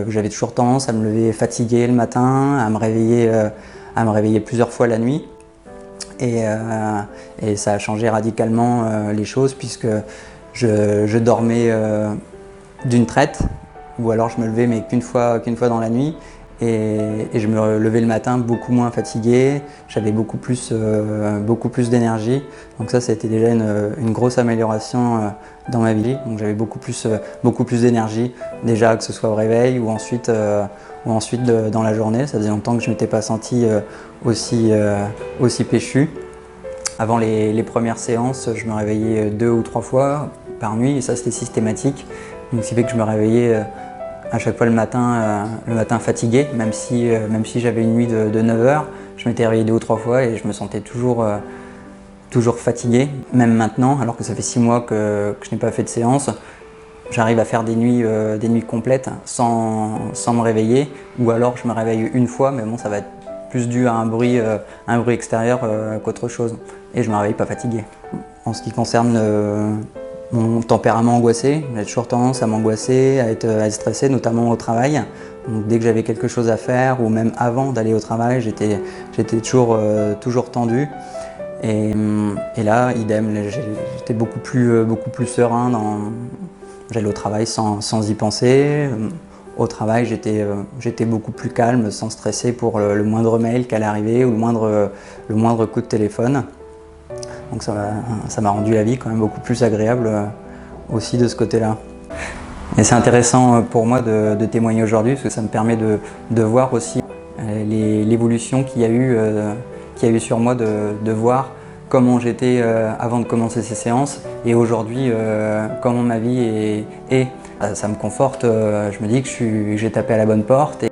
J'avais toujours tendance à me lever fatigué le matin, à me réveiller plusieurs fois la nuit. Et ça a changé radicalement les choses puisque je dormais d'une traite, ou alors je me levais mais qu'une fois dans la nuit. Et je me levais le matin beaucoup moins fatigué, j'avais beaucoup plus d'énergie. Donc ça a été déjà une grosse amélioration dans ma vie. Donc j'avais beaucoup plus d'énergie, déjà que ce soit au réveil ou ensuite dans la journée. Ça faisait longtemps que je ne m'étais pas senti aussi péchu. Avant les premières séances, je me réveillais 2 ou 3 fois par nuit et ça c'était systématique. Donc ce qui fait que je me réveillais à chaque fois le matin fatigué, même si j'avais une nuit de 9 heures, je m'étais réveillé 2 ou 3 fois et je me sentais toujours fatigué. Même maintenant, alors que ça fait 6 mois que je n'ai pas fait de séance, j'arrive à faire des nuits complètes sans me réveiller, ou alors je me réveille une fois, mais bon, ça va être plus dû à un bruit extérieur qu'autre chose. Et je ne me réveille pas fatigué. En ce qui concerne mon tempérament angoissé, j'ai toujours tendance à m'angoisser, à être stressé, notamment au travail. Donc, dès que j'avais quelque chose à faire, ou même avant d'aller au travail, j'étais toujours tendu. Et là, idem, j'étais beaucoup plus serein. J'allais au travail sans y penser. Au travail, j'étais beaucoup plus calme, sans stresser pour le moindre mail qui allait arriver ou le moindre coup de téléphone. Donc ça m'a rendu la vie quand même beaucoup plus agréable aussi de ce côté-là. Et c'est intéressant pour moi de témoigner aujourd'hui parce que ça me permet de voir aussi l'évolution qu'il y a eu sur moi, de voir comment j'étais avant de commencer ces séances et aujourd'hui comment ma vie est. Ça me conforte, je me dis que j'ai tapé à la bonne porte.